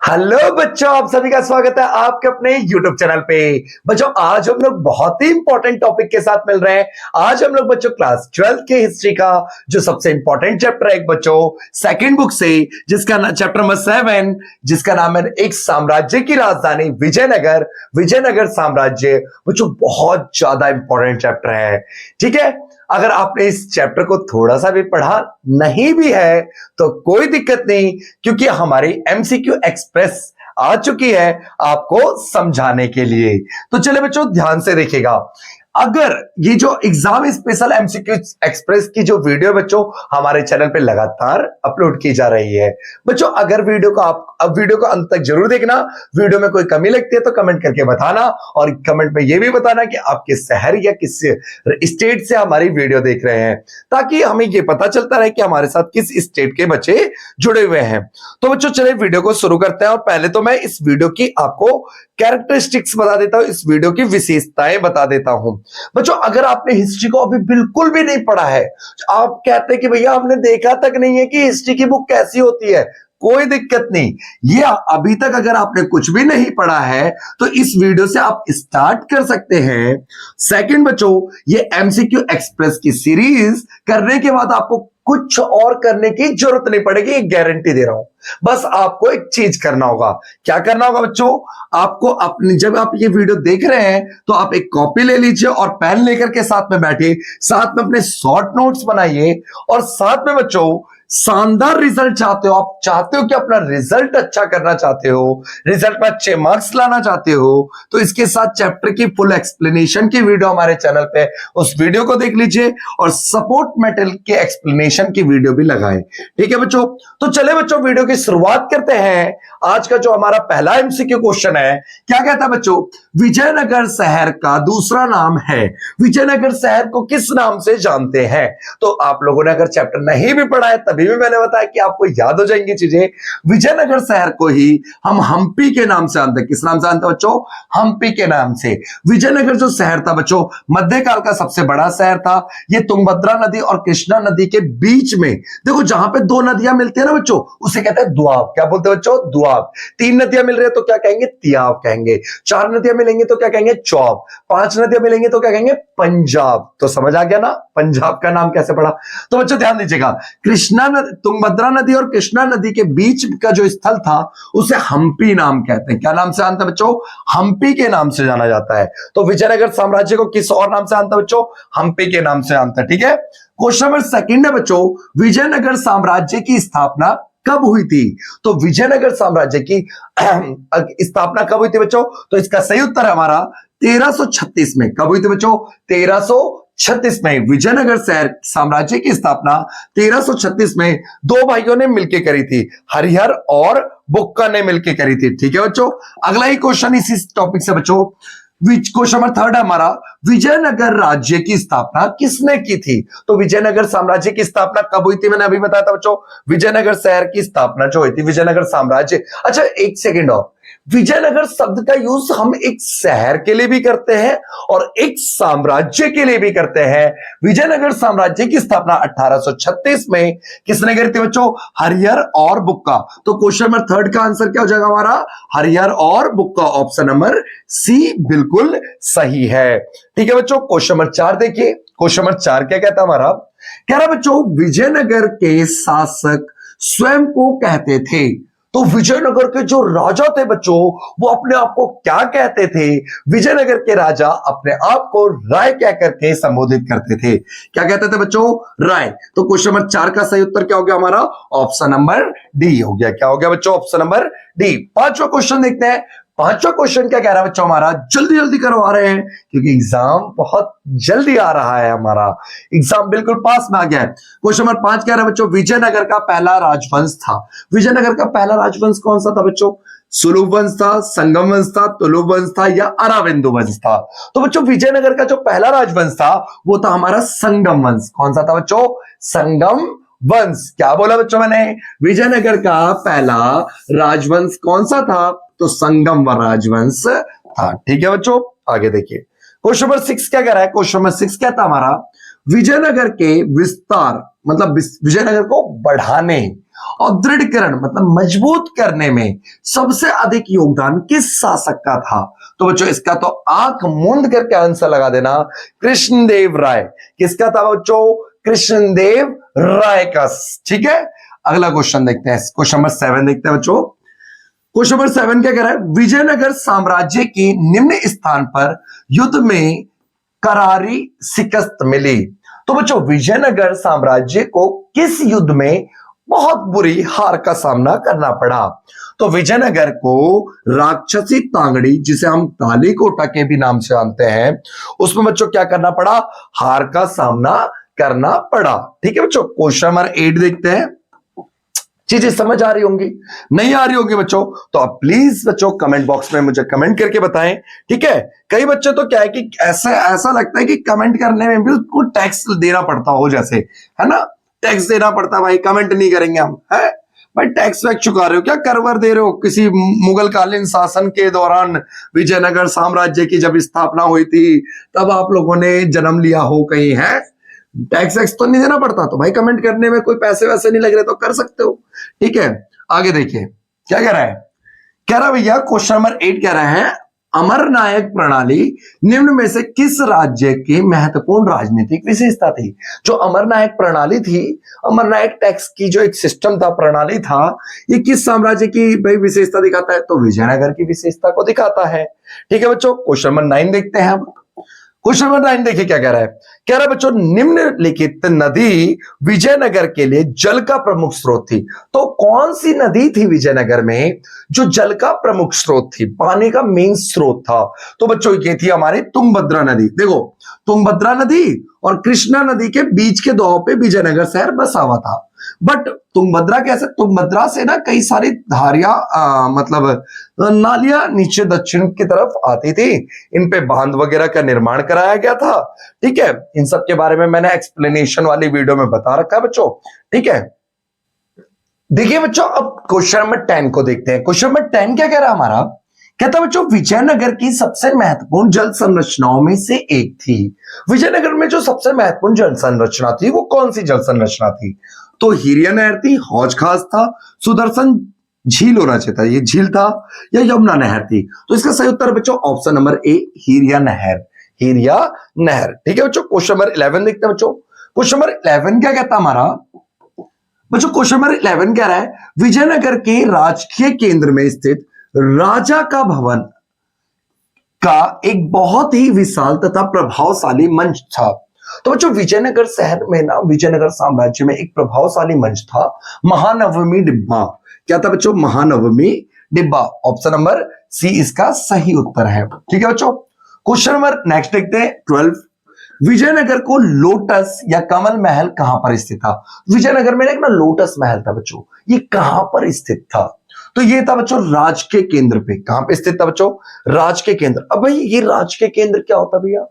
Hello बच्चों, आप सभी का स्वागत है आपके अपने YouTube चैनल पे। बच्चों, आज हम लोग बहुत ही इंपॉर्टेंट टॉपिक के साथ मिल रहे हैं। आज हम लोग बच्चों क्लास 12 के हिस्ट्री का जो सबसे इंपॉर्टेंट चैप्टर है बच्चों सेकंड बुक से, जिसका चैप्टर नंबर 7, जिसका नाम है एक साम्राज्य की राजधानी विजयनगर। विजयनगर साम्राज्य बच्चों बहुत ज्यादा इंपॉर्टेंट चैप्टर है। ठीक है, अगर आपने इस चैप्टर को थोड़ा सा भी पढ़ा नहीं भी है तो कोई दिक्कत नहीं, क्योंकि हमारी एमसीक्यू एक्सप्रेस आ चुकी है आपको समझाने के लिए। तो चले बच्चों ध्यान से देखिएगा। अगर ये जो एग्जाम स्पेशल एमसीक्यू एक्सप्रेस की जो वीडियो बच्चों हमारे चैनल पे लगातार अपलोड की जा रही है, बच्चों अगर वीडियो को आप अब वीडियो को अंत तक जरूर देखना। वीडियो में कोई कमी लगती है तो कमेंट करके बताना, और कमेंट में ये भी बताना कि आप किस शहर या किस स्टेट से हमारी वीडियो देख रहे हैं, ताकि हमें ये पता चलता रहे कि हमारे साथ किस स्टेट के बच्चे जुड़े हुए हैं। तो बच्चों चलिए वीडियो को शुरू करते हैं, और पहले तो मैं इस वीडियो की आपको कैरेक्टरिस्टिक्स बता देता हूं, इस वीडियो की विशेषताएं बता देता हूं। बच्चों अगर आपने हिस्ट्री को अभी बिल्कुल भी नहीं पढ़ा है, आप कहते हैं कि भैया हमने देखा तक नहीं है कि हिस्ट्री की बुक कैसी होती है, कोई दिक्कत नहीं। ये अभी तक अगर आपने कुछ भी नहीं पढ़ा है तो इस वीडियो से आप स्टार्ट कर सकते हैं। सेकंड बच्चों, ये एमसीक्यू एक्सप्रेस की सीरीज करने के बाद आपको कुछ और करने की जरूरत नहीं पड़ेगी, ये गारंटी दे रहा हूं। बस आपको एक चीज करना होगा। क्या करना होगा बच्चों? आपको अपनी जब आप ये वीडियो देख रहे हैं तो आप एक कॉपी ले लीजिए और पेन लेकर के साथ में बैठिए, साथ में अपने शॉर्ट नोट्स बनाइए, और साथ में बच्चों शानदार रिजल्ट चाहते हो, आप चाहते हो कि अपना रिजल्ट अच्छा करना चाहते हो, रिजल्ट में अच्छे मार्क्स लाना चाहते हो, तो इसके साथ चैप्टर की फुल एक्सप्लेनेशन की वीडियो हमारे चैनल पे, उस वीडियो को देख लीजिए, और सपोर्ट मेटेरियल के एक्सप्लेनेशन की वीडियो भी लगाएं। ठीक है बच्चों, तो चले बच्चों वीडियो की शुरुआत करते हैं। आज का जो हमारा पहला एमसीक्यू क्वेश्चन है, क्या कहता है बच्चों? विजयनगर शहर का दूसरा नाम है। विजयनगर शहर को किस नाम से जानते हैं? तो आप लोगों ने अगर चैप्टर नहीं भी पढ़ा है तभी भी मैंने बताया कि आपको याद हो जाएंगी चीजें। विजयनगर शहर को ही हम हम्पी के नाम से जानते हैं। किस नाम से जानते हैं बच्चों? हम्पी के नाम से। विजयनगर जो शहर था बच्चों मध्यकाल का सबसे बड़ा शहर था। ये तुंगभद्रा नदी और कृष्णा नदी के बीच में, देखो जहां पे दो नदियां मिलती है ना बच्चों, उसे कहते हैं दुआब। क्या बोलते हैं बच्चों? दुआब। तीन नदियां मिल रही है तो क्या कहेंगे? तियाब कहेंगे। चार नदियां मिलेंगे तो क्या कहेंगे? चौब। पांच नदियां मिलेंगे तो क्या कहेंगे? पंजाब। तो समझ आ गया ना पंजाब का नाम कैसे पड़ा? तो बच्चों ध्यान दीजिएगा, कृष्णा नदी, तुंगभद्रा नदी और कृष्णा नदी के बीच का जो स्थल था उसे हम्पी नाम कहते हैं। क्या नाम से जानते हैं बच्चों? हम्पी के नाम से जाना जाता है। तो विजयनगर साम्राज्य को किस और नाम से जानते हैं बच्चों? हम्पी के नाम से जानते हैं। ठीक है, क्वेश्चन नंबर सेकंड है बच्चों, विजयनगर साम्राज्य की स्थापना कब हुई थी? तो विजयनगर साम्राज्य की स्थापना कब हुई थी बच्चों? तो इसका सही उत्तर है हमारा 1336 में। कब हुई थी बच्चों? 1336 में विजयनगर शहर साम्राज्य की स्थापना 1336 में दो भाइयों ने मिलकर करी थी, हरिहर और बुक्का ने मिलकर करी थी। ठीक है बच्चों, अगला ही क्वेश्चन इसी टॉपिक से बच्चों, क्वेश्चन नंबर थर्ड है हमारा, विजयनगर राज्य की स्थापना किसने की थी? तो विजयनगर साम्राज्य की स्थापना कब हुई थी? मैंने अभी बताया था बच्चों, विजयनगर शहर की स्थापना जो हुई थी, विजयनगर साम्राज्य। अच्छा एक सेकेंड और, विजयनगर शब्द का यूज हम एक शहर के लिए भी करते हैं और एक साम्राज्य के लिए भी करते हैं। विजयनगर साम्राज्य की स्थापना 1836 में किसने करी थी बच्चों? हरिहर और बुक्का। तो क्वेश्चन नंबर थर्ड का आंसर क्या हो जाएगा हमारा? हरिहर और बुक्का। ऑप्शन नंबर सी बिल्कुल सही है। ठीक है बच्चों, क्वेश्चन नंबर 4 देखिए। क्वेश्चन नंबर 4 क्या कहता है हमारा? कह रहा बच्चों विजयनगर के शासक स्वयं को कहते थे। तो विजयनगर के जो राजा थे बच्चों वो अपने आप को क्या कहते थे? विजयनगर के राजा अपने आप को राय कह करके संबोधित करते थे। क्या कहते थे बच्चों? राय। तो क्वेश्चन नंबर 4 का सही उत्तर क्या हो गया हमारा? ऑप्शन नंबर डी हो गया। क्या हो गया बच्चों? Option number D. पांचवा क्वेश्चन देखते हैं। पांचवा क्वेश्चन क्या कह रहा है बच्चों हमारा? जल्दी जल्दी करवा रहे हैं क्योंकि एग्जाम बहुत जल्दी आ रहा है, हमारा एग्जाम बिल्कुल पास में आ गया है। क्वेश्चन नंबर 5 कह रहा है बच्चों, विजयनगर का पहला राजवंश था। विजयनगर का पहला राजवंश कौन सा था बच्चों? सुलभ वंश था, संगम वंश था, तुलुभ वंश था या अराविंदु वंश था? तो बच्चों विजयनगर का जो पहला राजवंश था वो था हमारा संगम वंश। कौन सा था बच्चों? संगम वंश। क्या बोला बच्चों मैंने? विजयनगर का पहला राजवंश कौन सा था? तो संगम राजवंश था। ठीक है बच्चों, आगे देखिए क्वेश्चन नंबर 6 क्या कह रहा है? क्वेश्चन नंबर 6 क्या था हमारा? विजयनगर के विस्तार मतलब विजयनगर को बढ़ाने और दृढ़ीकरण मतलब मजबूत करने में सबसे अधिक योगदान किस शासक का था? तो बच्चों इसका तो आंख मूंद करके आंसर लगा देना, कृष्णदेव राय। किसका था बच्चों? कृष्णदेव राय का। ठीक है, अगला क्वेश्चन देखते हैं, क्वेश्चन नंबर 7 देखते हैं बच्चों। क्वेश्चन नंबर 7 क्या कह रहा है? विजयनगर साम्राज्य की निम्न स्थान पर युद्ध में करारी शिकस्त मिली। तो बच्चों विजयनगर साम्राज्य को किस युद्ध में बहुत बुरी हार का सामना करना पड़ा? तो विजयनगर को राक्षसी तांगड़ी, जिसे हम काली कोटा के भी नाम से जानते हैं, उसमें बच्चों क्या करना पड़ा? हार का सामना करना पड़ा। ठीक है बच्चों, क्वेश्चन नंबर 8 देखते हैं। चीजें समझ आ रही होंगी, नहीं आ रही होंगी बच्चों तो आप प्लीज बच्चों कमेंट बॉक्स में मुझे कमेंट करके बताएं। ठीक है, कई बच्चे तो क्या है कि ऐसा लगता है कि कमेंट करने में भी उसको टैक्स देना पड़ता हो, जैसे है ना, टैक्स देना पड़ता है भाई, कमेंट नहीं करेंगे हम, है भाई टैक्स वैक्स चुका रहे हो क्या, करवर दे रहे हो किसी मुगल कालीन शासन के दौरान? विजयनगर साम्राज्य की जब स्थापना हुई थी तब आप लोगों ने जन्म लिया हो कहीं, है टैक्स वैक्स तो नहीं देना पड़ता, तो भाई कमेंट करने में कोई पैसे वैसे नहीं लग रहे तो कर सकते हो। ठीक है, आगे देखिए क्या कह रहा है। कह रहा भैया क्वेश्चन नंबर 8 कह रहे हैं, अमरनायक प्रणाली निम्न में से किस राज्य की महत्वपूर्ण राजनीतिक विशेषता थी? जो अमरनायक प्रणाली थी, अमरनायक टैक्स की जो एक सिस्टम था, प्रणाली था, ये किस साम्राज्य की भाई विशेषता दिखाता है? तो विजयनगर की विशेषता को दिखाता है। ठीक है बच्चों, क्वेश्चन नंबर 9 देखते हैं हम। क्वेश्चन नंबर 9 देखिए क्या कह रहा है। कह रहा है बच्चों निम्नलिखित नदी विजयनगर के लिए जल का प्रमुख स्रोत थी। तो कौन सी नदी थी विजयनगर में जो जल का प्रमुख स्रोत थी, पानी का मेन स्रोत था? तो बच्चों ये थी हमारी तुंगभद्रा नदी। देखो तुंगभद्रा नदी और कृष्णा नदी के बीच के दोह पे विजयनगर शहर बसा हुआ था। बट तुंगभद्रा कैसे? तुंगभद्रा से ना कई सारी धारियां मतलब नालियां नीचे दक्षिण की तरफ आती थी, इन पे बांध वगैरह का निर्माण कराया गया था। ठीक है, इन सब के बारे में मैंने एक्सप्लेनेशन वाली वीडियो में बता रखा है बच्चों। ठीक है, देखिए बच्चों अब क्वेश्चन नंबर 10 को देखते हैं। क्वेश्चन नंबर 10 क्या कह रहा है हमारा? कहता है बच्चों विजयनगर की सबसे महत्वपूर्ण जल संरचनाओं में से एक थी। विजयनगर में जो सबसे महत्वपूर्ण जल संरचना थी वो कौन सी जल संरचना थी? तो हिरिया नहर थी, हौज खास था, सुदर्शन झील होना चाहिए था, ये झील था, या यमुना नहर थी? तो इसका सही उत्तर बच्चों ऑप्शन नंबर ए, हिरिया नहर। हिरिया नहर। ठीक है बच्चों, क्वेश्चन नंबर 11 देखते हैं बच्चों। क्वेश्चन नंबर 11 क्या कहता हमारा बच्चों? क्वेश्चन नंबर 11 कह रहा है विजयनगर के राजकीय केंद्र में स्थित राजा का भवन का एक बहुत ही विशाल तथा प्रभावशाली मंच था। तो बच्चों विजयनगर शहर में ना, विजयनगर साम्राज्य में एक प्रभावशाली मंच था, महानवमी डिब्बा। क्या था बच्चों? महानवमी डिब्बा। ऑप्शन नंबर सी इसका सही उत्तर है। ठीक है बच्चों, क्वेश्चन नंबर नेक्स्ट देखते हैं 12। विजयनगर को लोटस या कमल महल कहां पर स्थित था? विजयनगर में एक ना लोटस महल था बच्चों, ये कहां पर स्थित था? तो ये था बच्चों राज के केंद्र पे। कहां पे स्थित था बच्चों? राज के केंद्र। अब भाई ये राज के केंद्र क्या होता भैया?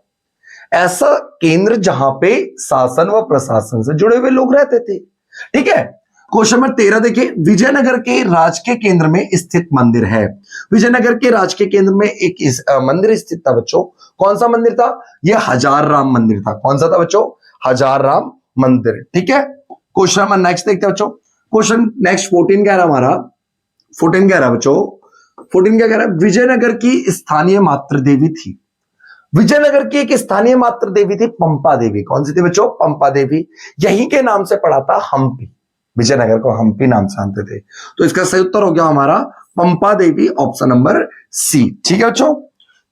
ऐसा केंद्र जहां पे शासन व प्रशासन से जुड़े हुए लोग रहते थे। ठीक है, क्वेश्चन नंबर 13 देखिए, विजयनगर के राजकीय केंद्र में स्थित मंदिर है। विजयनगर के राजकीय केंद्र में एक मंदिर स्थित था बच्चों। कौन सा मंदिर था? यह हजार राम मंदिर था। कौन सा था बच्चों? हजार राम मंदिर। ठीक है, क्वेश्चन नंबर नेक्स्ट देखते हैं बच्चों। क्वेश्चन नेक्स्ट 14 कह रहा हमारा, 14 कह रहा है बच्चों, 14 क्या कह रहा है? विजयनगर की स्थानीय मातृ देवी थी। विजयनगर की एक स्थानीय मातृ देवी थी पंपा देवी। कौन सी थी बच्चों? पंपा देवी। यहीं के नाम से पड़ा था हम्पी, विजयनगर को हम्पी नाम से जानते थे। तो इसका सही उत्तर हो गया हमारा पंपा देवी, ऑप्शन नंबर सी। ठीक है बच्चों,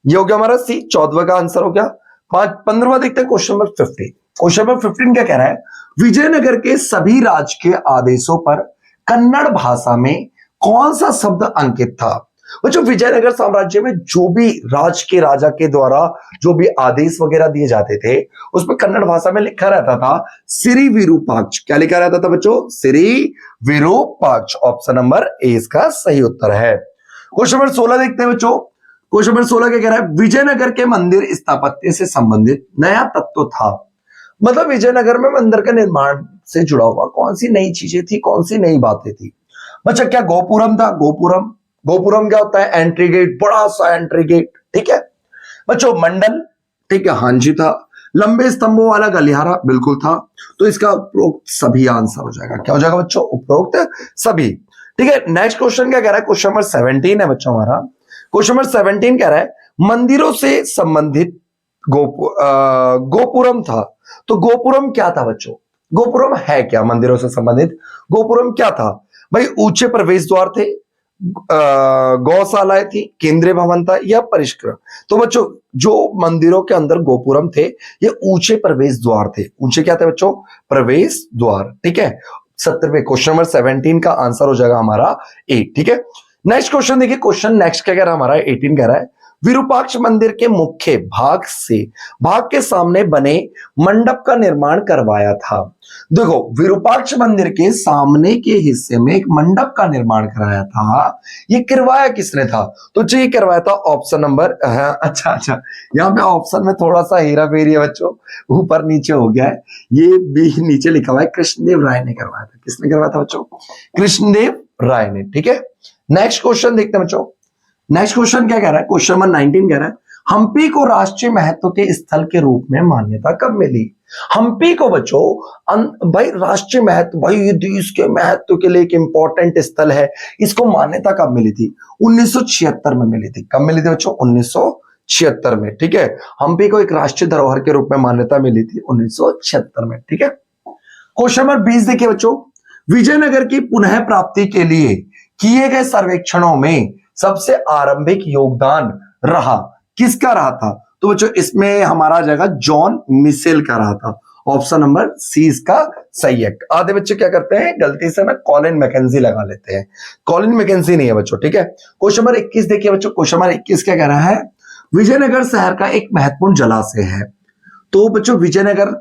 ये हो गया हमारा सी, 14वां का आंसर हो गया। 15वां देखते हैं, क्वेश्चन नंबर 15। क्वेश्चन नंबर 15 क्या कह रहा है? विजयनगर के सभी राजकीय आदेशों पर कन्नड़ भाषा में कौन सा शब्द अंकित था? बच्चों विजयनगर साम्राज्य में जो भी राज के राजा के द्वारा जो भी आदेश वगैरह दिए जाते थे उसमें कन्नड़ भाषा में लिखा रहता था सिरी विरूपाक्ष। क्या लिखा रहता था बच्चों? सिरी विरूपाक्ष। ऑप्शन नंबर ए इसका सही उत्तर है। क्वेश्चन नंबर 16 देखते हैं बच्चों। क्वेश्चन नंबर 16 क्या कह रहा है? विजयनगर के मंदिर स्थापत्य से संबंधित नया तत्व था। मतलब विजयनगर में मंदिर के निर्माण से जुड़ा हुआ कौन सी नई चीजें थी, कौन सी नई बातें थी? बच्चा क्या गोपुरम था? गोपुरम। गोपुरम क्या होता है? एंट्री गेट, बड़ा सा एंट्री गेट। ठीक है बच्चों, मंडल, ठीक है, हाँ जी था। लंबे स्तंभों वाला गलियारा बिल्कुल था। तो इसका उपरोक्त सभी आंसर हो जाएगा। क्या हो जाएगा बच्चों? उपरोक्त सभी। ठीक है, नेक्स्ट क्वेश्चन क्या कह रहा है? क्वेश्चन नंबर 17 है बच्चों हमारा। क्वेश्चन नंबर 17 कह रहा है मंदिरों से संबंधित गोपुरम था। तो गोपुरम क्या था बच्चों? गोपुरम है क्या? मंदिरों से संबंधित गोपुरम क्या था भाई? ऊंचे प्रवेश द्वार थे, गौशालाएं थी, केंद्रीय भवन था, या परिष्कृत? तो बच्चों जो मंदिरों के अंदर गोपुरम थे ये ऊंचे प्रवेश द्वार थे। ऊंचे क्या थे बच्चों? प्रवेश द्वार। ठीक है, 17वें क्वेश्चन नंबर 17 का आंसर हो जाएगा हमारा 8। ठीक है, नेक्स्ट क्वेश्चन देखिए। क्वेश्चन नेक्स्ट क्या कह रहा है हमारा? 18 कह रहा है विरूपाक्ष मंदिर के मुख्य भाग के सामने बने मंडप का निर्माण करवाया था। देखो, विरूपाक्ष मंदिर के सामने के हिस्से में एक मंडप का निर्माण कराया था। ये करवाया किसने था? तो जी ये करवाया था ऑप्शन नंबर अच्छा, यहाँ पे ऑप्शन में थोड़ा सा हेरा फेरी है बच्चों, ऊपर नीचे हो गया है। ये भी नीचे लिखा हुआ है कृष्णदेव राय ने करवाया था। किसने करवाया था बच्चों? कृष्णदेव राय ने। ठीक है, नेक्स्ट क्वेश्चन देखते हैं बच्चों। नेक्स्ट क्वेश्चन क्या कह रहा है? क्वेश्चन नंबर 19 कह रहा है हम्पी को राष्ट्रीय महत्व के स्थल के रूप में मान्यता कब मिली? हम्पी को बच्चों भाई राष्ट्रीय महत्व, भाई ये देश के महत्व के लिए एक इंपॉर्टेंट स्थल है, इसको मान्यता कब मिली थी? 1976 में मिली थी। कब मिली थी बच्चों? 1976 में। ठीक है, हम्पी को एक राष्ट्रीय धरोहर के रूप में मान्यता मिली थी 1976 में। ठीक है, क्वेश्चन नंबर 20 देखिए बच्चों। विजयनगर की पुनः प्राप्ति के लिए किए गए सर्वेक्षणों में सबसे आरंभिक योगदान रहा किसका रहा था? तो बच्चों इसमें हमारा आ जाएगा जॉन मिशेल का रहा था। ऑप्शन नंबर सी इसका सही है। आधे बच्चे क्या करते हैं गलती से ना कॉलिन मैकेंजी लगा लेते हैं। कॉलिन मैकेंजी नहीं है बच्चों। ठीक है, क्वेश्चन नंबर 21 देखिए बच्चों। क्वेश्चन नंबर 21 क्या कह रहा है? विजयनगर शहर का एक महत्वपूर्ण जलाशय है। तो बच्चों विजयनगर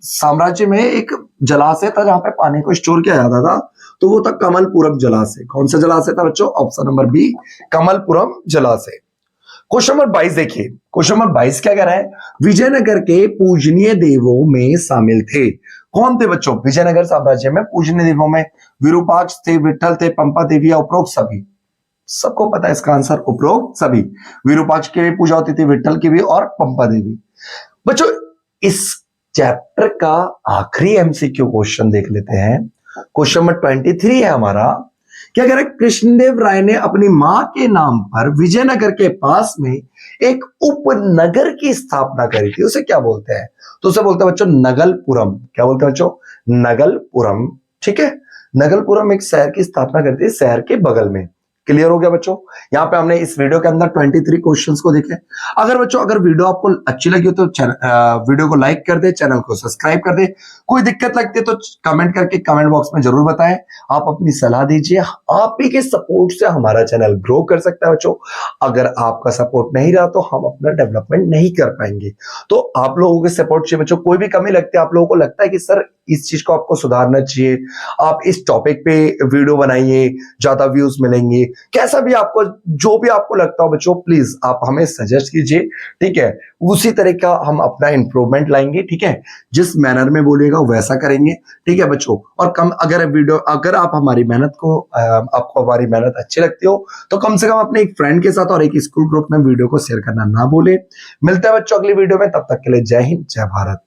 साम्राज्य में एक जलाशय था जहां पे पानी को स्टोर किया जाता था, तो वो था कमलपुरम जलाशय। कौन सा जलाशय था बच्चों? ऑप्शन नंबर बी कमलपुरम जलाशय। क्वेश्चन नंबर 22 देखिए। क्वेश्चन नंबर 22 क्या कह रहा है? विजयनगर के पूजनीय देवों में शामिल थे। कौन थे बच्चों विजयनगर साम्राज्य में पूजनीय देवों में? विरूपाक्ष थे, विठल थे, पंपा देवी या उपरोक्त सभी? सबको पता है इसका आंसर उपरोक्त सभी। विरूपाक्ष की भी पूजा होती थी, विठल की भी और पंपा देवी। बच्चों इस चैप्टर का आखिरी एमसीक्यू क्वेश्चन देख लेते हैं। क्वेश्चन नंबर 23 है हमारा। क्या कह रहा है? कृष्णदेव राय ने अपनी मां के नाम पर विजयनगर के पास में एक उपनगर की स्थापना करी थी। उसे क्या बोलते हैं? तो उसे बोलते हैं बच्चों नगलपुरम। क्या बोलते हैं बच्चों? नगलपुरम। ठीक है, नगलपुरम एक शहर की स्थापना करती है शहर के बगल में। क्लियर हो गया बच्चों? यहाँ पे हमने इस वीडियो के अंदर 23 क्वेश्चंस को देखे। अगर बच्चों अगर वीडियो आपको अच्छी लगी हो तो वीडियो को लाइक कर दे, चैनल को सब्सक्राइब कर दे। कोई दिक्कत लगती है तो कमेंट करके कमेंट बॉक्स में जरूर बताएं। आप अपनी सलाह दीजिए। आप ही के सपोर्ट से हमारा चैनल ग्रो कर सकता है बच्चों। अगर आपका सपोर्ट नहीं रहा तो हम अपना डेवलपमेंट नहीं कर पाएंगे। तो आप लोगों के सपोर्ट से बच्चों कोई भी कमी लगती है, आप लोगों को लगता है कि सर इस चीज को आपको सुधारना चाहिए, आप इस टॉपिक पे वीडियो बनाइए, ज्यादा व्यूज मिलेंगे, कैसा भी आपको जो भी आपको लगता हो बच्चों प्लीज आप हमें सजेस्ट कीजिए। ठीक है, उसी तरह का हम अपना इंप्रूवमेंट लाएंगे। ठीक है, जिस मैनर में बोलिएगा वैसा करेंगे। ठीक है बच्चों, और कम अगर आप हमारी मेहनत को आपको हमारी मेहनत अच्छी लगती हो तो कम से कम अपने एक फ्रेंड के साथ और एक स्कूल ग्रुप में वीडियो को शेयर करना ना भूले। मिलते हैं बच्चों अगली वीडियो में, तब तक के लिए जय हिंद जय भारत।